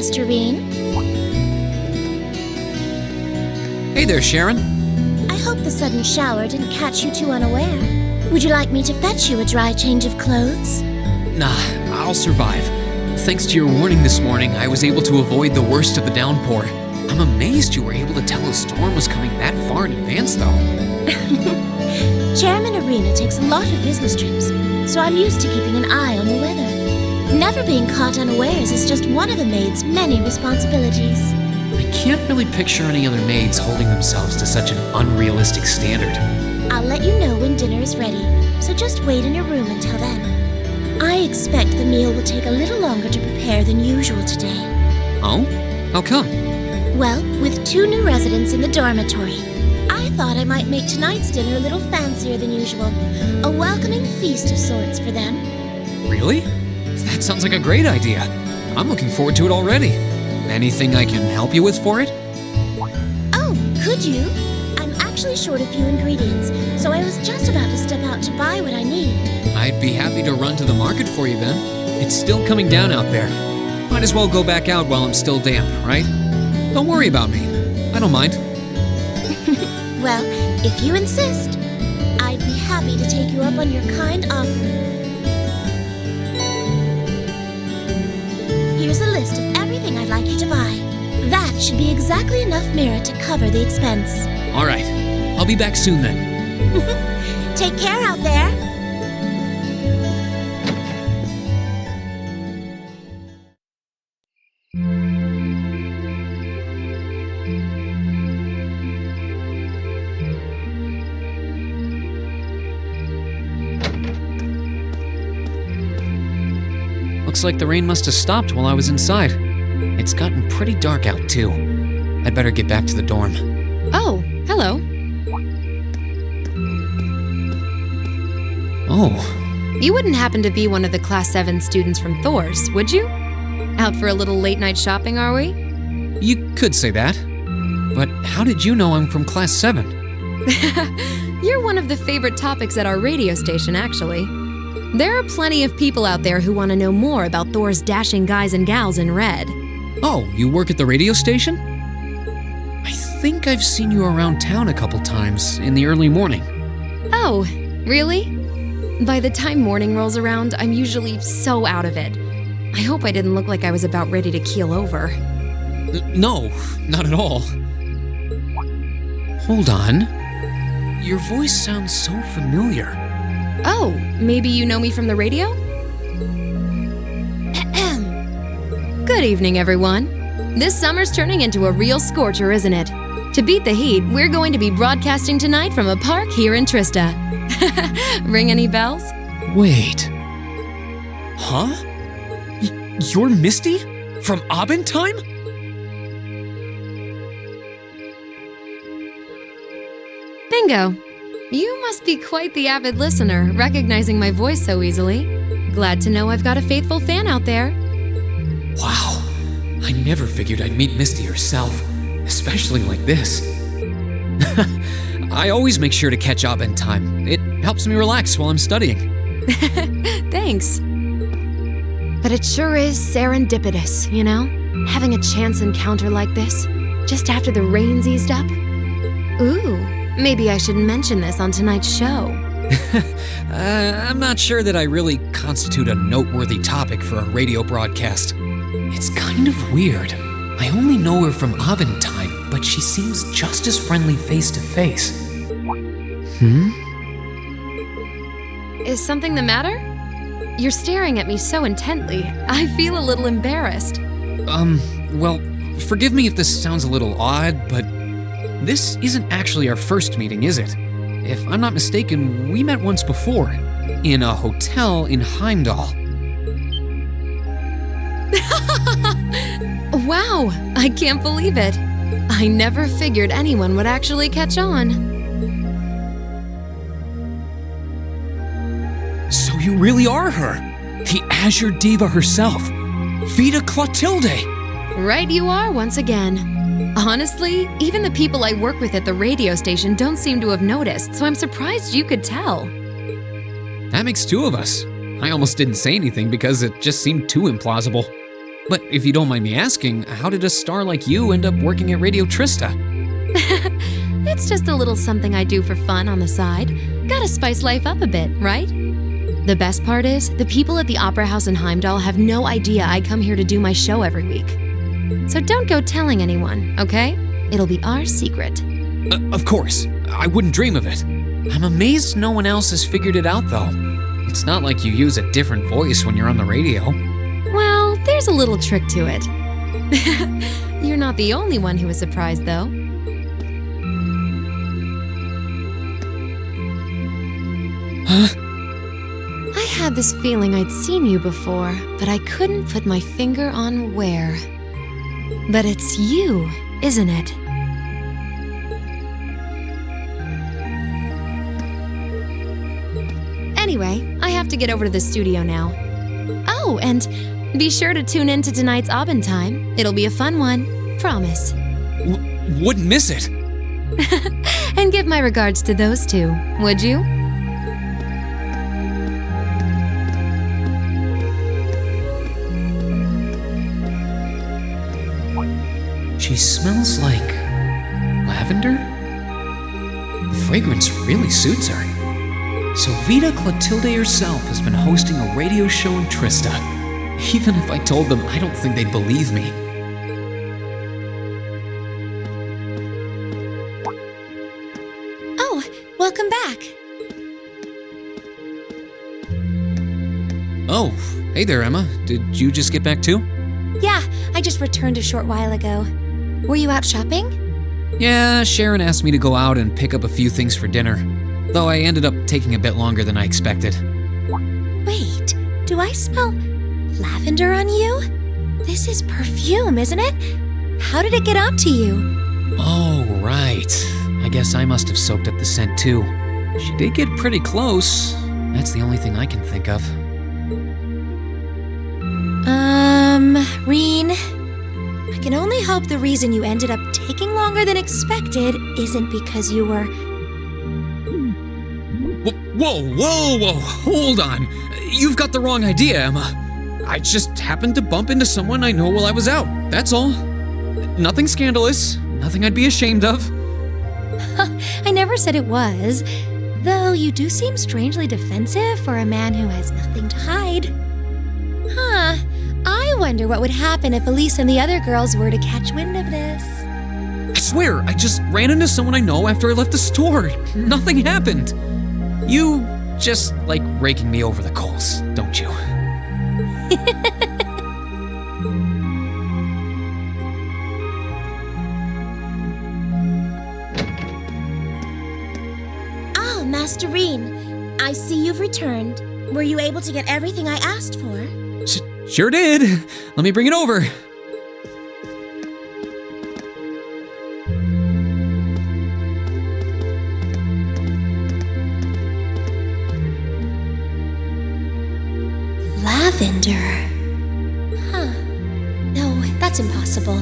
Master Rean. Hey there, Sharon. I hope the sudden shower didn't catch you too unaware. Would you like me to fetch you a dry change of clothes? Nah, I'll survive. Thanks to your warning this morning, I was able to avoid the worst of the downpour. I'm amazed you were able to tell a storm was coming that far in advance, though. Chairman Arena takes a lot of business trips, so I'm used to keeping an eye on the weather. Never being caught unawares is just one of a maid's many responsibilities. I can't really picture any other maids holding themselves to such an unrealistic standard. I'll let you know when dinner is ready, so just wait in your room until then. I expect the meal will take a little longer to prepare than usual today. Oh? How come? Well, with 2 new residents in the dormitory, I thought I might make tonight's dinner a little fancier than usual. A welcoming feast of sorts for them. Really? That sounds like a great idea. I'm looking forward to it already. Anything I can help you with for it? Oh, could you? I'm actually short a few ingredients, so I was just about to step out to buy what I need. I'd be happy to run to the market for you then. It's still coming down out there. Might as well go back out while I'm still damp, right? Don't worry about me. I don't mind. Well, if you insist, I'd be happy to take you up on your kind offer. Here's a list of everything I'd like you to buy. That should be exactly enough mirror to cover the expense. All right. I'll be back soon then. Take care out there. Looks like the rain must have stopped while I was inside. It's gotten pretty dark out, too. I'd better get back to the dorm. Oh, hello. Oh. You wouldn't happen to be one of the Class 7 students from Thors, would you? Out for a little late-night shopping, are we? You could say that. But how did you know I'm from Class 7? You're one of the favorite topics at our radio station, actually. There are plenty of people out there who want to know more about Thor's dashing guys and gals in red. Oh, you work at the radio station? I think I've seen you around town a couple times in the early morning. Oh, really? By the time morning rolls around, I'm usually so out of it. I hope I didn't look like I was about ready to keel over. No, not at all. Hold on. Your voice sounds so familiar. Oh, maybe you know me from the radio? Good evening, everyone. This summer's turning into a real scorcher, isn't it? To beat the heat, we're going to be broadcasting tonight from a park here in Trista. Ring any bells? Wait. Huh? You're Misty? From Abend time? Bingo. You must be quite the avid listener, recognizing my voice so easily. Glad to know I've got a faithful fan out there. Wow. I never figured I'd meet Misty herself, especially like this. I always make sure to catch Abend time. It helps me relax while I'm studying. Thanks. But it sure is serendipitous, you know? Having a chance encounter like this, just after the rain's eased up. Ooh, maybe I should mention this on tonight's show. I'm not sure that I really constitute a noteworthy topic for a radio broadcast. It's kind of weird. I only know her from Abend time, but she seems just as friendly face to face. Is something the matter? You're staring at me so intently, I feel a little embarrassed. Well, forgive me if this sounds a little odd, but this isn't actually our first meeting, is it? If I'm not mistaken, we met once before, in a hotel in Heimdall. Wow, I can't believe it. I never figured anyone would actually catch on. So you really are her, the Azure Diva herself, Vita Clotilde. Right you are once again. Honestly, even the people I work with at the radio station don't seem to have noticed, so I'm surprised you could tell. That makes two of us. I almost didn't say anything because it just seemed too implausible. But if you don't mind me asking, how did a star like you end up working at Radio Trista? It's just a little something I do for fun on the side. Gotta spice life up a bit, right? The best part is, the people at the Opera House in Heimdall have no idea I come here to do my show every week. So don't go telling anyone, okay? It'll be our secret. Of course, I wouldn't dream of it. I'm amazed no one else has figured it out, though. It's not like you use a different voice when you're on the radio. Well, there's a little trick to it. You're not the only one who was surprised, though. Huh? I had this feeling I'd seen you before, but I couldn't put my finger on where. But it's you, isn't it? Anyway, I have to get over to the studio now. Oh, and be sure to tune in to tonight's Abend time. It'll be a fun one, promise. Wouldn't miss it. And give my regards to those two, would you? She smells like lavender? The fragrance really suits her. So Vita Clotilde herself has been hosting a radio show in Trista. Even if I told them, I don't think they'd believe me. Oh, welcome back. Oh, hey there, Emma. Did you just get back too? Yeah, I just returned a short while ago. Were you out shopping? Yeah, Sharon asked me to go out and pick up a few things for dinner. Though I ended up taking a bit longer than I expected. Wait, do I smell lavender on you? This is perfume, isn't it? How did it get onto you? Oh, right. I guess I must have soaked up the scent too. She did get pretty close. That's the only thing I can think of. Rean, I can only hope the reason you ended up taking longer than expected isn't because you were... Whoa, hold on. You've got the wrong idea, Emma. I just happened to bump into someone I know while I was out, that's all. Nothing scandalous, nothing I'd be ashamed of. I never said it was, though you do seem strangely defensive for a man who has nothing to hide. Huh, I wonder what would happen if Elise and the other girls were to catch wind of this. I swear, I just ran into someone I know after I left the store. Nothing happened. You just like raking me over the coals, don't you? Oh, Master Rean, I see you've returned. Were you able to get everything I asked for? Sure did. Let me bring it over. Lavender. Huh. No, that's impossible.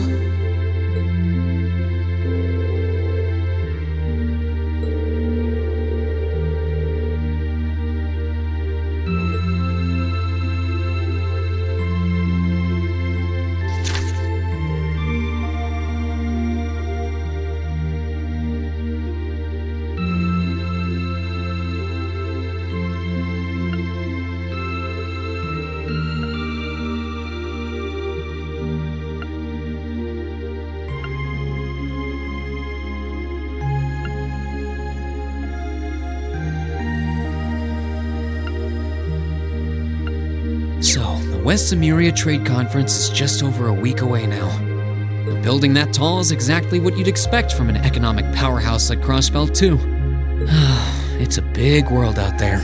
West Zemuria Trade Conference is just over a week away now. A building that tall is exactly what you'd expect from an economic powerhouse like Crossbelt 2. It's a big world out there.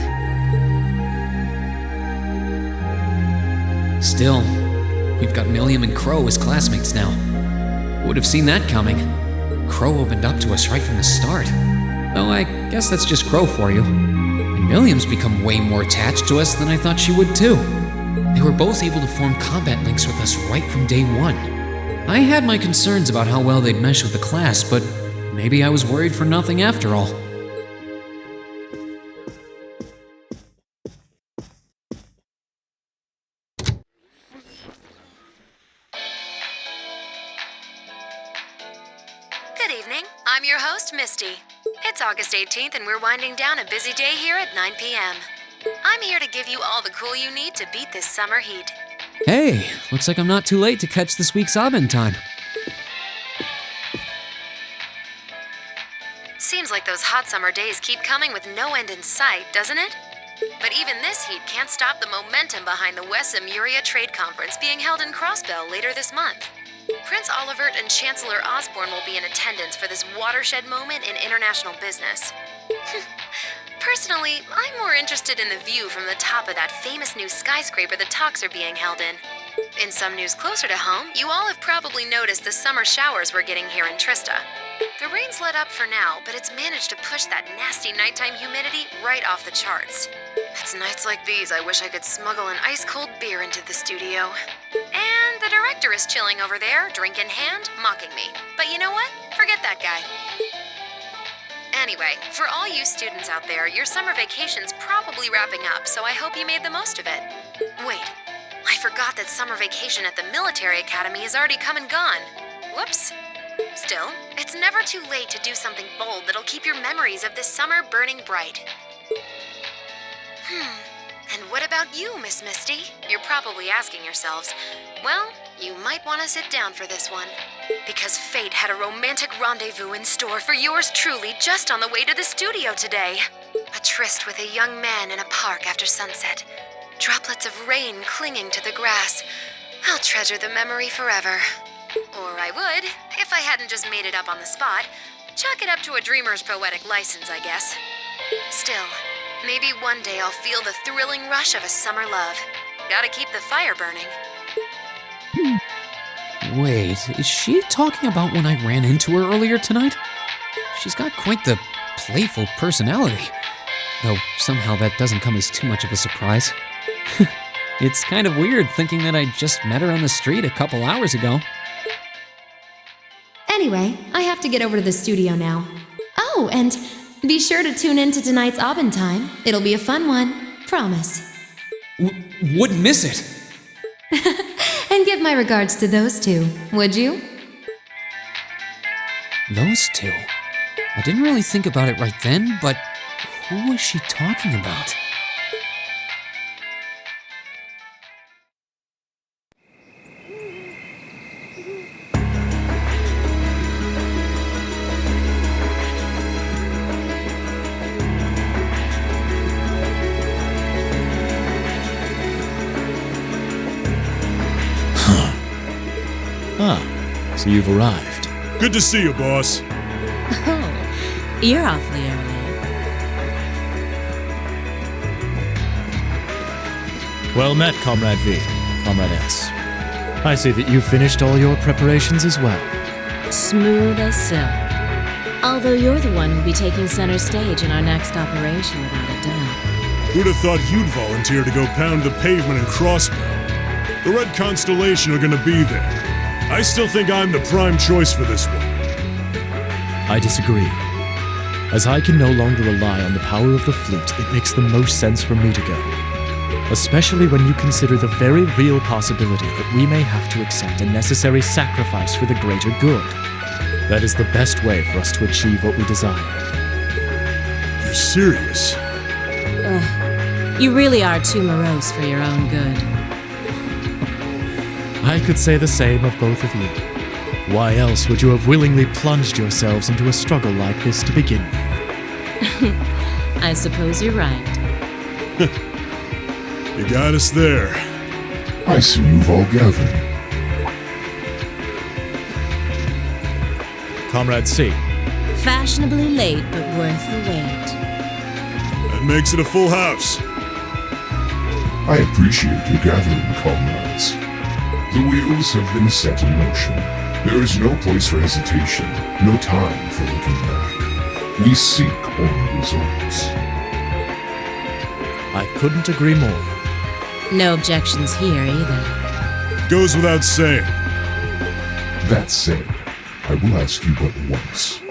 Still, we've got Milliam and Crow as classmates now. Would have seen that coming. Crow opened up to us right from the start. Though I guess that's just Crow for you. And Milliam's become way more attached to us than I thought she would too. They were both able to form combat links with us right from day one. I had my concerns about how well they'd mesh with the class, but maybe I was worried for nothing after all. Good evening. I'm your host, Misty. It's August 18th and we're winding down a busy day here at 9 p.m. I'm here to give you all the cool you need to beat this summer heat. Hey, looks like I'm not too late to catch this week's Abend time. Seems like those hot summer days keep coming with no end in sight, doesn't it? But even this heat can't stop the momentum behind the West Zemuria Trade Conference being held in Crossbell later this month. Prince Olivert and Chancellor Osborne will be in attendance for this watershed moment in international business. Personally, I'm more interested in the view from the top of that famous new skyscraper the talks are being held in. In some news closer to home, you all have probably noticed the summer showers we're getting here in Trista. The rain's let up for now, but it's managed to push that nasty nighttime humidity right off the charts. It's nights like these I wish I could smuggle an ice-cold beer into the studio. And the director is chilling over there, drink in hand, mocking me. But you know what? Forget that guy. Anyway, for all you students out there, your summer vacation's probably wrapping up, so I hope you made the most of it. Wait, I forgot that summer vacation at the Military Academy is already come and gone. Whoops. Still, it's never too late to do something bold that'll keep your memories of this summer burning bright. And what about you, Miss Misty? You're probably asking yourselves. Well, you might want to sit down for this one. Because fate had a romantic rendezvous in store for yours truly just on the way to the studio today. A tryst with a young man in a park after sunset. Droplets of rain clinging to the grass. I'll treasure the memory forever. Or I would, if I hadn't just made it up on the spot. Chalk it up to a dreamer's poetic license, I guess. Still, maybe one day I'll feel the thrilling rush of a summer love. Gotta keep the fire burning. Wait, is she talking about when I ran into her earlier tonight? She's got quite the playful personality. Though somehow that doesn't come as too much of a surprise. It's kind of weird thinking that I just met her on the street a couple hours ago. Anyway, I have to get over to the studio now. Oh, and be sure to tune in to tonight's Abend time. It'll be a fun one. Promise. Wouldn't miss it. And give my regards to those two, would you? Those two? I didn't really think about it right then, but who was she talking about? So you've arrived. Good to see you, boss. Oh, you're awfully early. Well met, Comrade V, Comrade S. I see that you've finished all your preparations as well. Smooth as silk. Although you're the one who'll be taking center stage in our next operation, without a doubt. Who'd have thought you'd volunteer to go pound the pavement in Crossbell? The Red Constellation are gonna be there. I still think I'm the prime choice for this one. I disagree. As I can no longer rely on the power of the fleet, it makes the most sense for me to go. Especially when you consider the very real possibility that we may have to accept a necessary sacrifice for the greater good. That is the best way for us to achieve what we desire. You're serious? Ugh. You really are too morose for your own good. I could say the same of both of you. Why else would you have willingly plunged yourselves into a struggle like this to begin with? I suppose you're right. You got us there. I see you've all gathered. Comrade C. Fashionably late, but worth the wait. That makes it a full house. I appreciate your gathering, comrades. The wheels have been set in motion. There is no place for hesitation, no time for looking back. We seek only results. I couldn't agree more. No objections here either. Goes without saying. That said, I will ask you but once.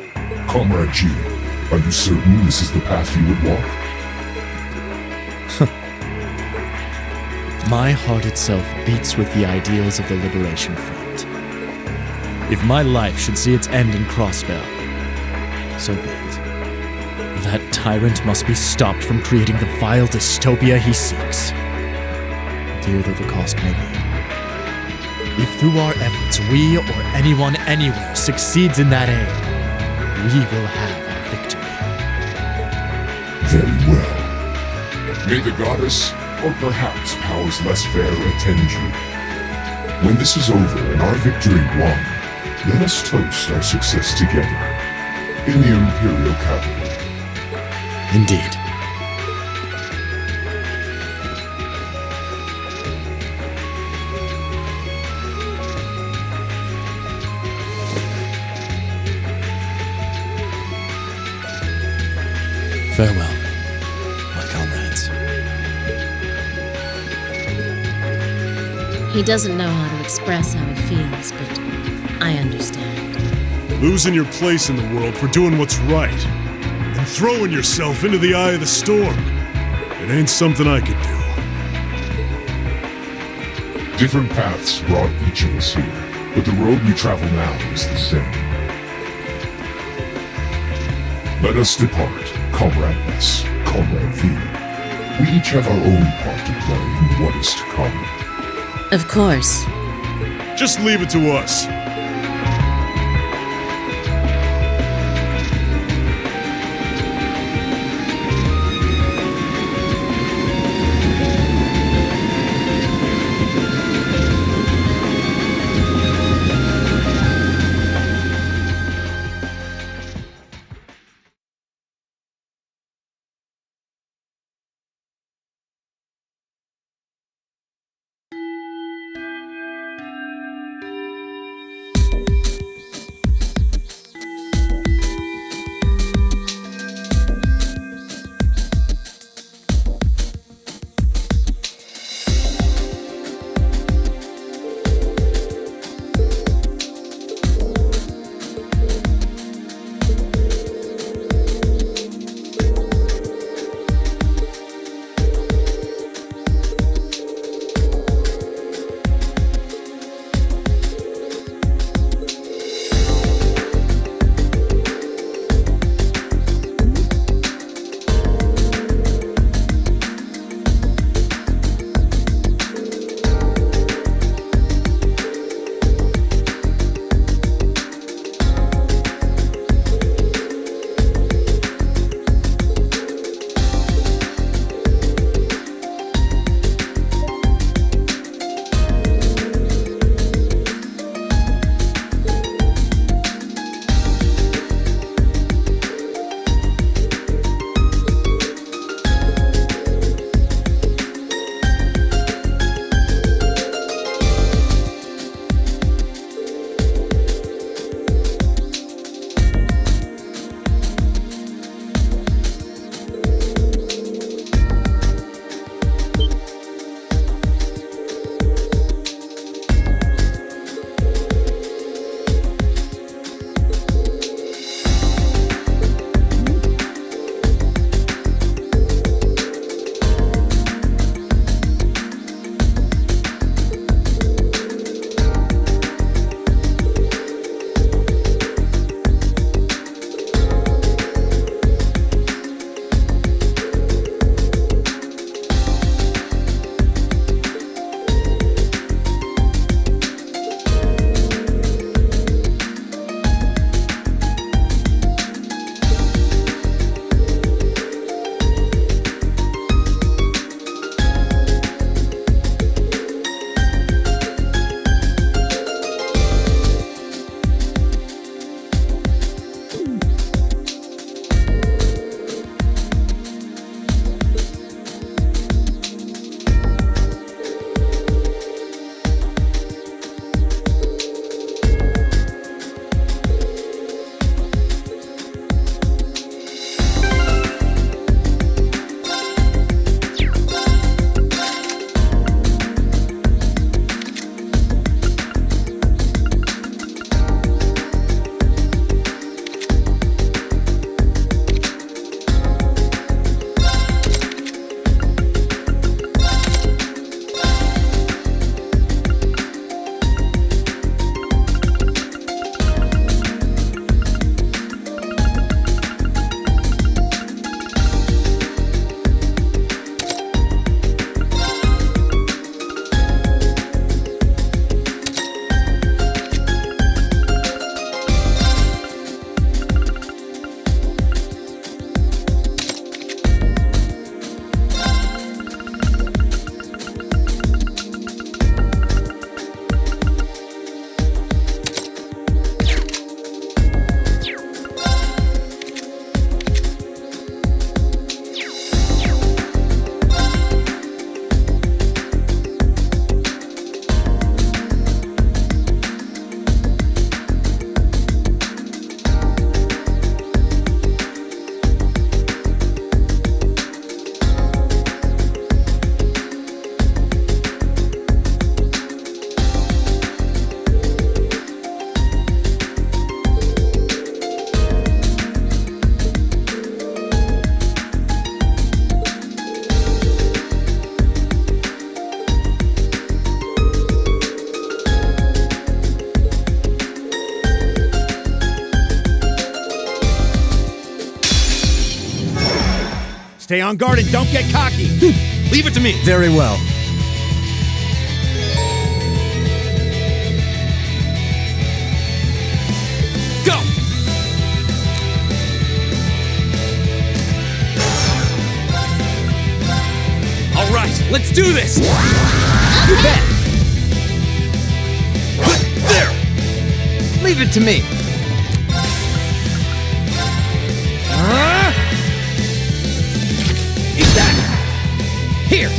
Comrade G, are you certain this is the path you would walk? My heart itself beats with the ideals of the Liberation Front. If my life should see its end in Crossbell, so be it. That tyrant must be stopped from creating the vile dystopia he seeks, dear though the cost may be. If through our efforts we or anyone anywhere succeeds in that aim, we will have our victory. Very well. May the goddess, or perhaps powers less fair, attend you. When this is over and our victory won, let us toast our success together in the Imperial capital. Indeed. Farewell, my comrades. He doesn't know how to express how he feels, but I understand. Losing your place in the world for doing what's right, and throwing yourself into the eye of the storm. It ain't something I could do. Different paths brought each of us here, but the road we travel now is the same. Let us depart, Comrade S, Comrade V. We each have our own part to play in what is to come. Of course. Just leave it to us. Stay on guard and don't get cocky. Leave it to me. Very well. Go! All right, let's do this! You bet. There! Leave it to me. Eat that! Here!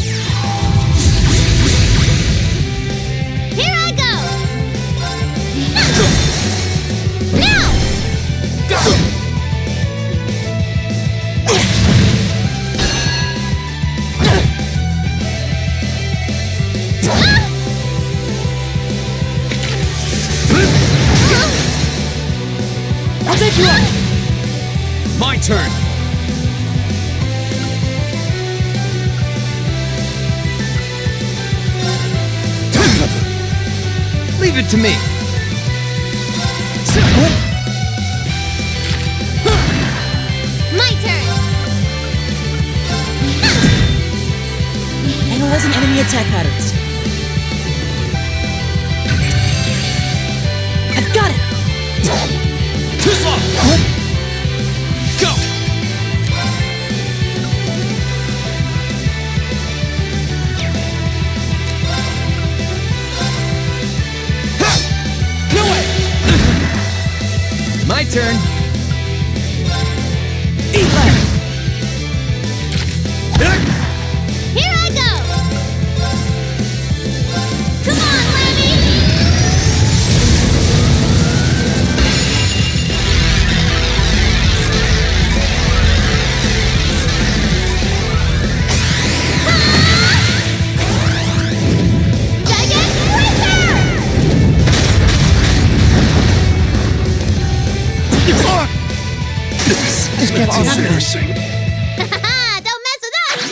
Here I go! Now! Go! I'll take you up. My turn! Leave it to me. My turn! Analyzing enemy attack patterns. I've got it! Too slow! Go! No way. My turn. Eat that. Here I go! Come on, Lemmy! Giant This gets embarrassing. Don't mess with us!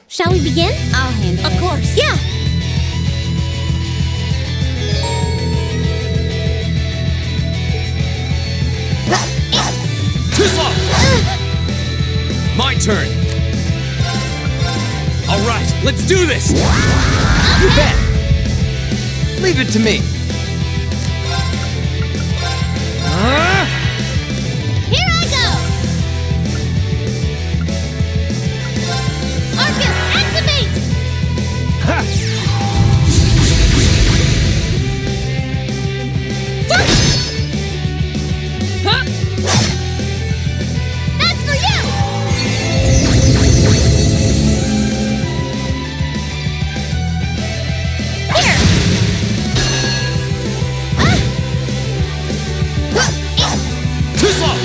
Shall we begin? I'll handle it. Of course. Yeah. Too slow! My turn! All right, let's do this! You bet. Leave it to me. Here I go! Arcus, activate! That's for you! Here! Too slow!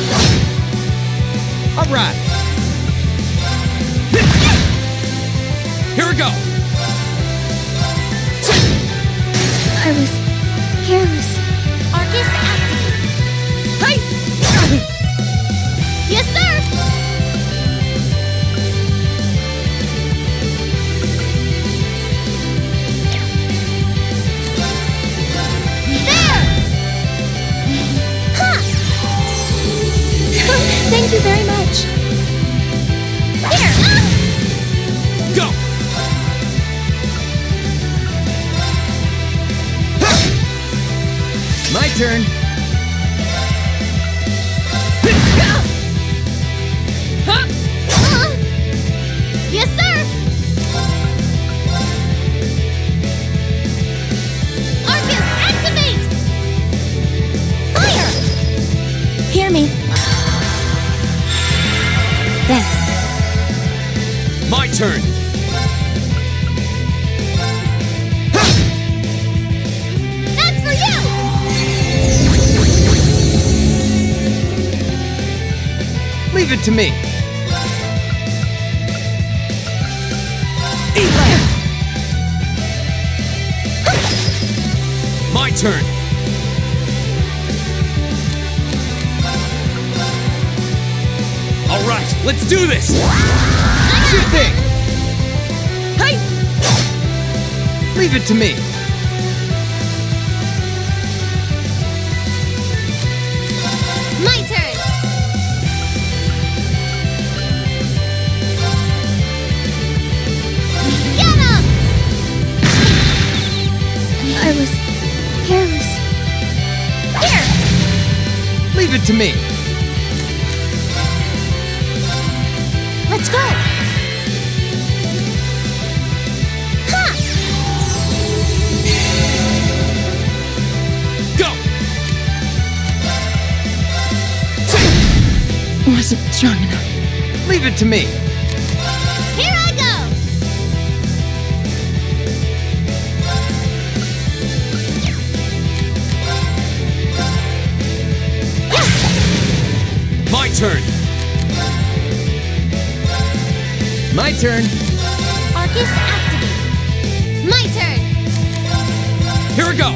All right. Here we go! I was careless. Arcus activate. Hey! Yes, sir! There! Ha! Thank you very much. Here! Go! My turn. Yes, sir! Arcus, activate! Fire! Hear me. Thanks. My turn! That's for you! Leave it to me. My turn! All right, let's do this! Sure thing. Hey! Leave it to me. My turn! Get him! I was careless. Here! Leave it to me. Let's go! Ha! Go! Wasn't strong enough. Leave it to me. Here I go! My turn! My turn. Arcus activate. My turn! Here we go!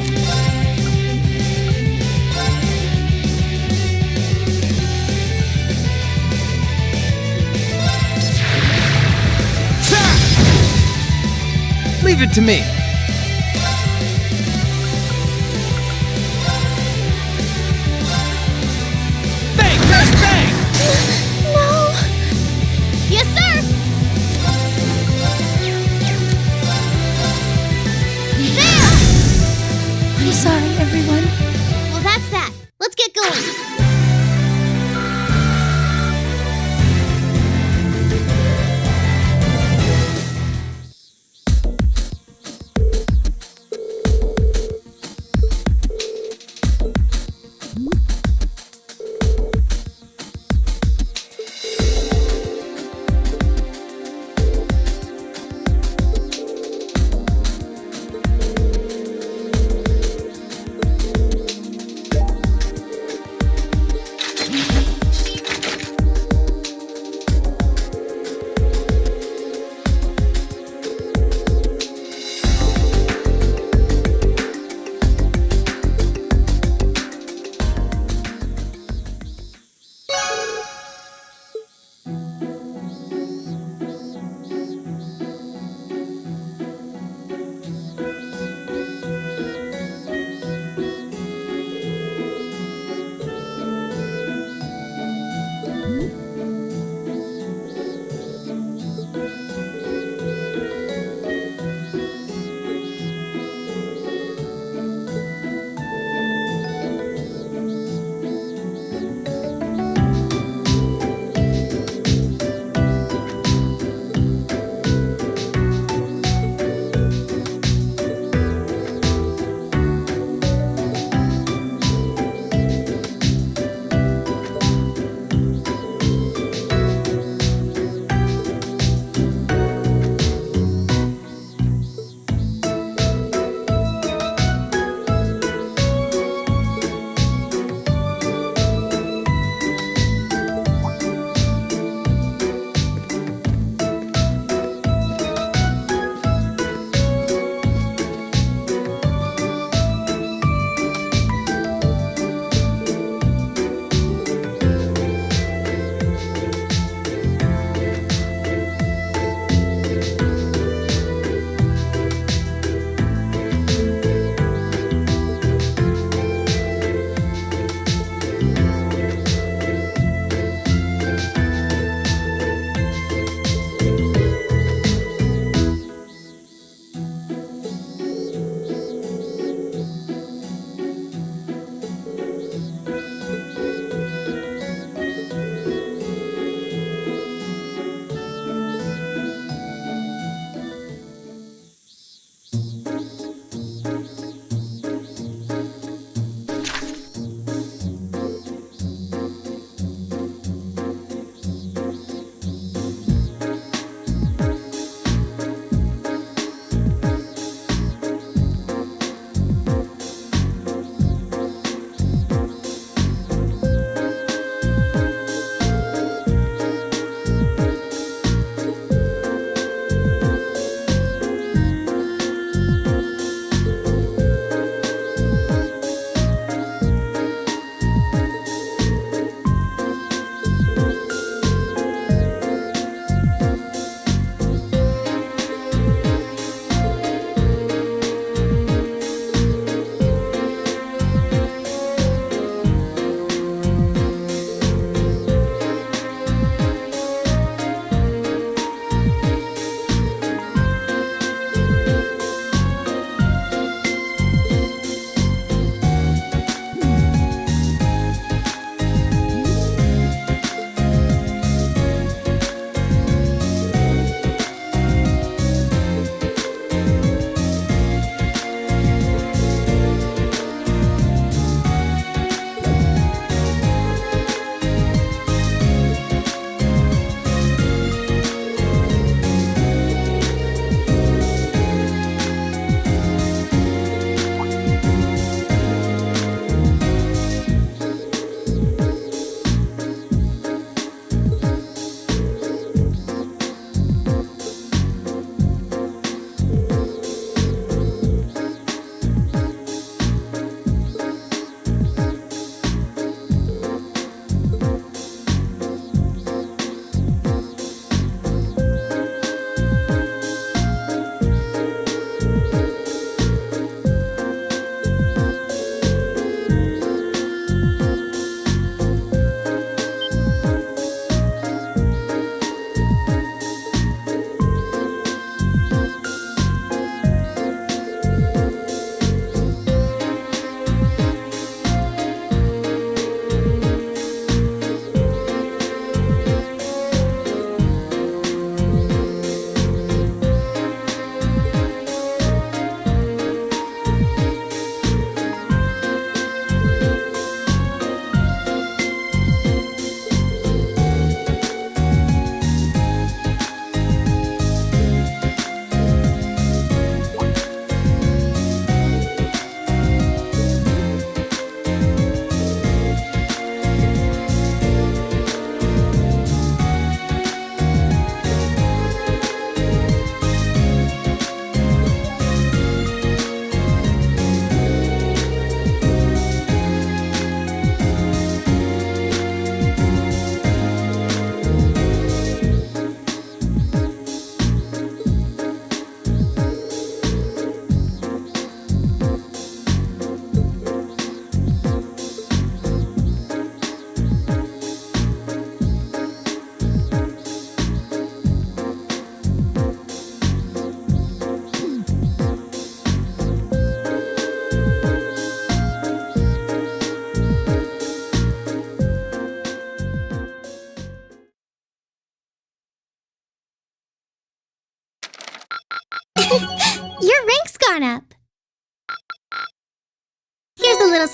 Leave it to me. Bang! Bang! Bang! No! Yes, sir! There! I'm sorry, everyone. Well, that's that. Let's get going.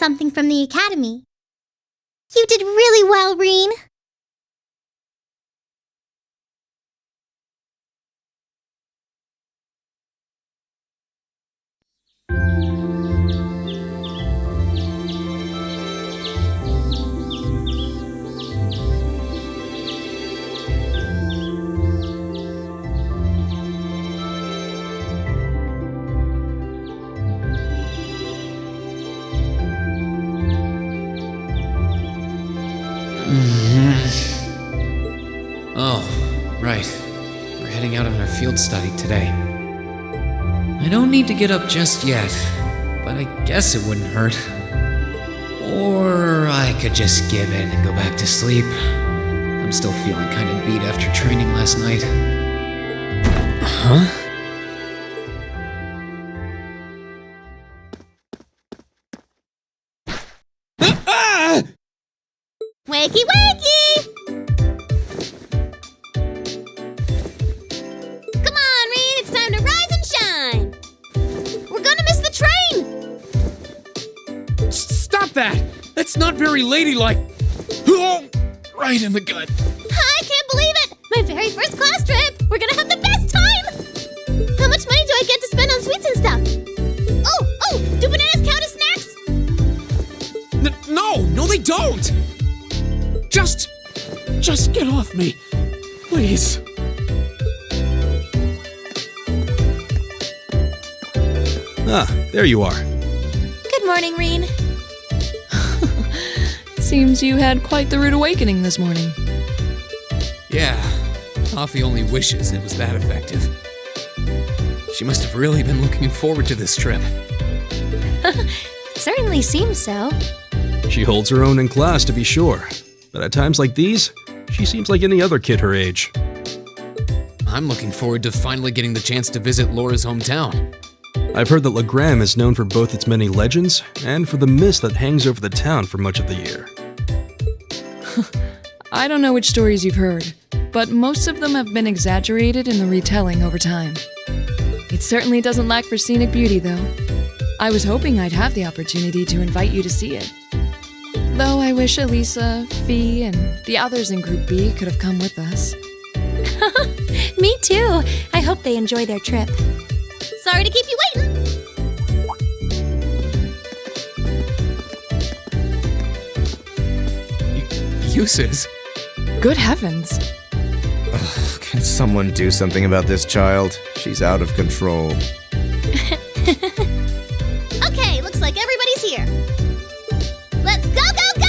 something from the Academy. You did really well, Rean. Oh, right. We're heading out on our field study today. I don't need to get up just yet, but I guess it wouldn't hurt. Or I could just give in and go back to sleep. I'm still feeling kind of beat after training last night. Huh? Wakey, wakey! Come on, Rean, it's time to rise and shine! We're gonna miss the train! Stop that! That's not very ladylike! Right in the gut. I can't believe it! My very first class trip! We're gonna have the best time! How much money do I get to spend on sweets and stuff? Oh, do bananas count as snacks? No, they don't! Just get off me, please. Ah, there you are. Good morning, Rean. Seems you had quite the rude awakening this morning. Yeah, Coffee only wishes it was that effective. She must have really been looking forward to this trip. Certainly seems so. She holds her own in class, to be sure. But at times like these, she seems like any other kid her age. I'm looking forward to finally getting the chance to visit Laura's hometown. I've heard that Legram is known for both its many legends and for the mist that hangs over the town for much of the year. I don't know which stories you've heard, but most of them have been exaggerated in the retelling over time. It certainly doesn't lack for scenic beauty, though. I was hoping I'd have the opportunity to invite you to see it. Though I wish Elisa, Fee, and the others in Group B could have come with us. Me too. I hope they enjoy their trip. Sorry to keep you waiting. Uses? Good heavens. Ugh, can someone do something about this child? She's out of control. Okay, looks like everybody's here. Let's go, go, go!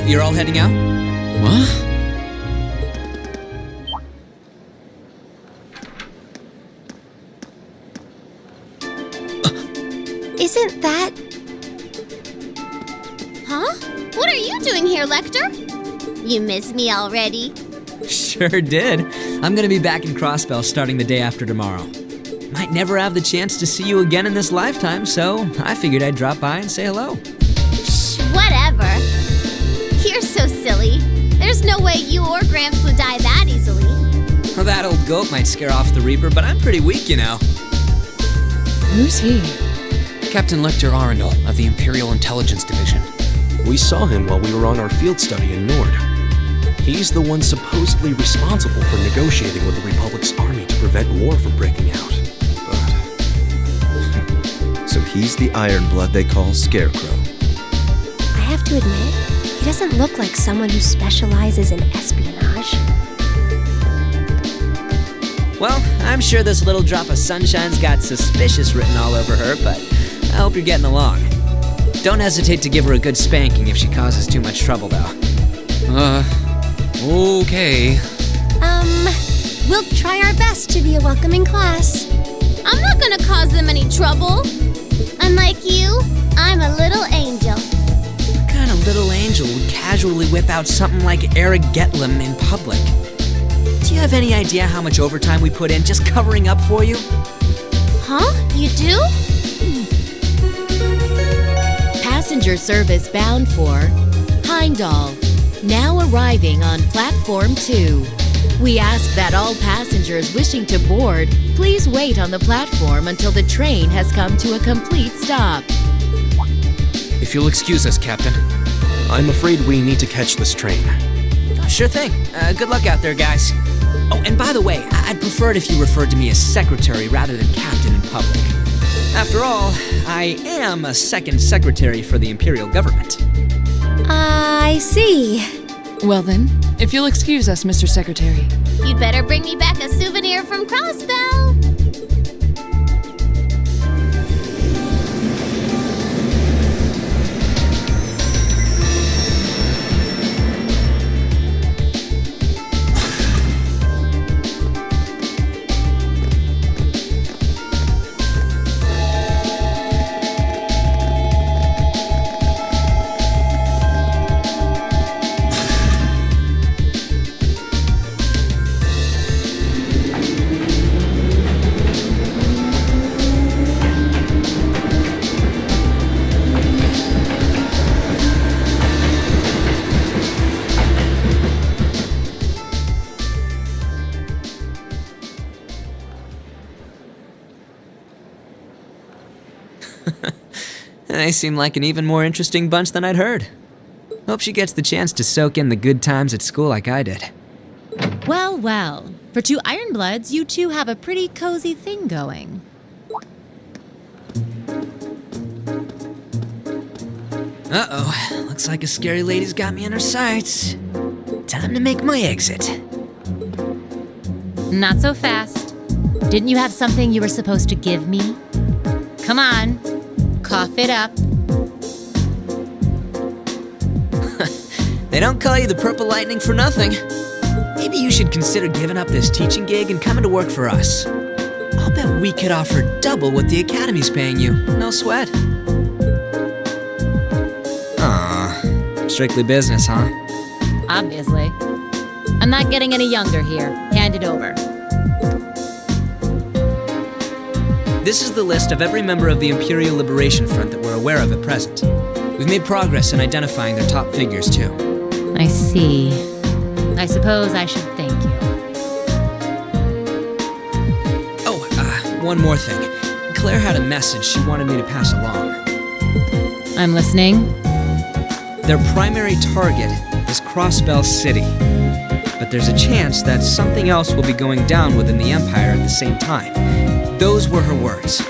You're all heading out? What? Isn't that... Huh? What are you doing here, Lechter? You miss me already? Sure did. I'm gonna be back in Crossbell starting the day after tomorrow. Might never have the chance to see you again in this lifetime, so I figured I'd drop by and say hello. Shh, whatever. You're so silly. There's no way you or Gramps would die that easily. Well, that old goat might scare off the Reaper, but I'm pretty weak, you know. Who's he? Captain Lechter Arundel of the Imperial Intelligence Division. We saw him while we were on our field study in Nord. He's the one supposedly responsible for negotiating with the Republic's army to prevent war from breaking out. But... So he's the Ironblood they call Scarecrow. I have to admit, he doesn't look like someone who specializes in espionage. Well, I'm sure this little drop of sunshine's got suspicious written all over her, but I hope you're getting along. Don't hesitate to give her a good spanking if she causes too much trouble, though. Okay. We'll try our best to be a welcoming class. I'm not gonna cause them any trouble. Unlike you, I'm a little angel. What kind of little angel would casually whip out something like Eric Getlem in public? Do you have any idea how much overtime we put in just covering up for you? Huh? You do? Passenger service bound for Heimdall, now arriving on Platform 2. We ask that all passengers wishing to board please wait on the platform until the train has come to a complete stop. If you'll excuse us, Captain. I'm afraid we need to catch this train. Oh, sure thing. Good luck out there, guys. Oh, and by the way, I'd prefer it if you referred to me as secretary rather than captain in public. After all, I am a second secretary for the Imperial government. I see. Well then, if you'll excuse us, Mr. Secretary. You'd better bring me back a souvenir from Crossbell. They seem like an even more interesting bunch than I'd heard. Hope she gets the chance to soak in the good times at school like I did. Well, well. For two Ironbloods, you two have a pretty cozy thing going. Uh-oh. Looks like a scary lady's got me in her sights. Time to make my exit. Not so fast. Didn't you have something you were supposed to give me? Come on. Cough it up. They don't call you the Purple Lightning for nothing. Maybe you should consider giving up this teaching gig and coming to work for us. I'll bet we could offer double what the Academy's paying you. No sweat. Aw, strictly business, huh? Obviously. I'm not getting any younger here. Hand it over. This is the list of every member of the Imperial Liberation Front that we're aware of at present. We've made progress in identifying their top figures, too. I see. I suppose I should thank you. Oh, one more thing. Claire had a message she wanted me to pass along. I'm listening. Their primary target is Crossbell City. But there's a chance that something else will be going down within the Empire at the same time. Those were her words.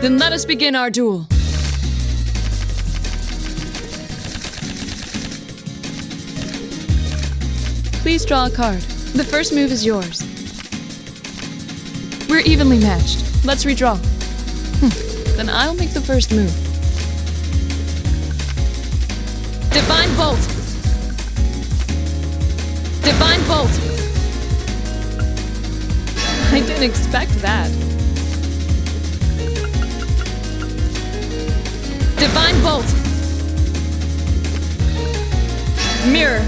Then let us begin our duel. Please draw a card. The first move is yours. We're evenly matched. Let's redraw. Then I'll make the first move. Divine Bolt! Divine Bolt! I didn't expect that. Divine Bolt! Mirror!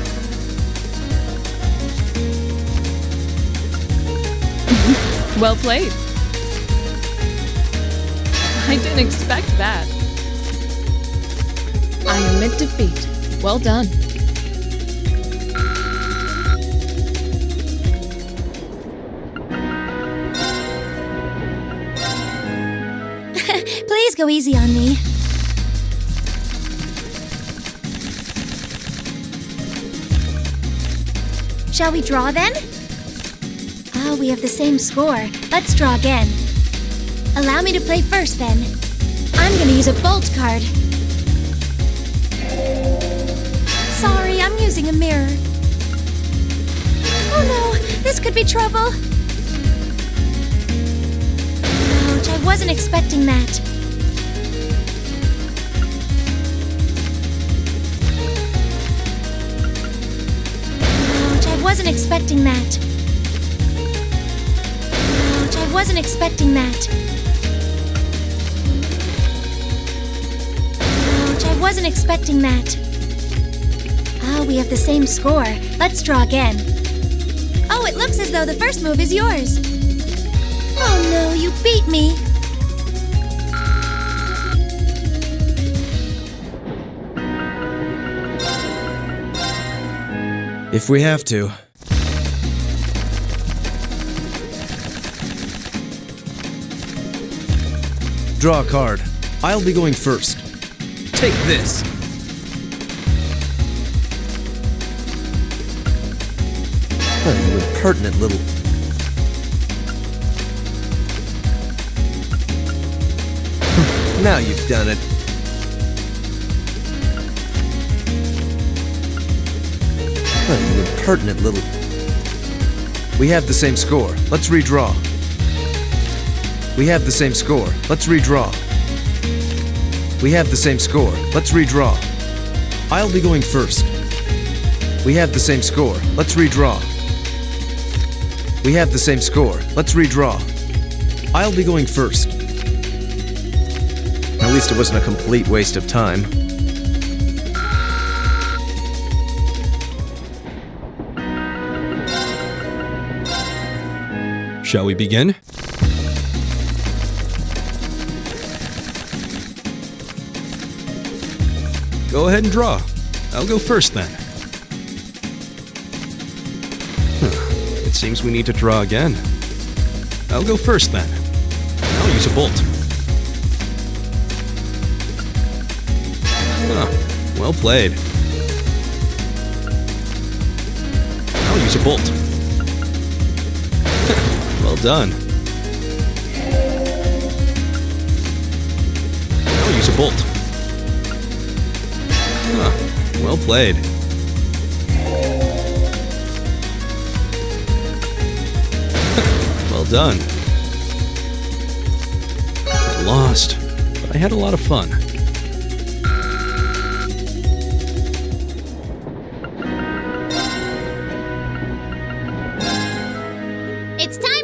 Well played. I didn't expect that. I admit defeat. Well done. Please go easy on me. Shall we draw then? Oh, we have the same score. Let's draw again. Allow me to play first then. I'm gonna use a bolt card. Sorry, I'm using a mirror. Oh no, this could be trouble. Ouch, I wasn't expecting that. Ouch, I wasn't expecting that. Ouch, I wasn't expecting that. Ouch, I wasn't expecting that. Oh, we have the same score. Let's draw again. Oh, it looks as though the first move is yours. Oh no, you beat me. If we have to. Draw a card. I'll be going first. Take this. Oh, you impertinent little... Now you've done it. Oh, you impertinent little... We have the same score. Let's redraw. We have the same score. Let's redraw. We have the same score. Let's redraw. I'll be going first. We have the same score. Let's redraw. We have the same score. Let's redraw. I'll be going first. At least it wasn't a complete waste of time. Shall we begin? Go ahead and draw. I'll go first then. It seems we need to draw again. I'll go first then. I'll use a bolt. Well played. I'll use a bolt. Well done. I'll use a bolt. Well played. Well done. I lost, but I had a lot of fun. It's time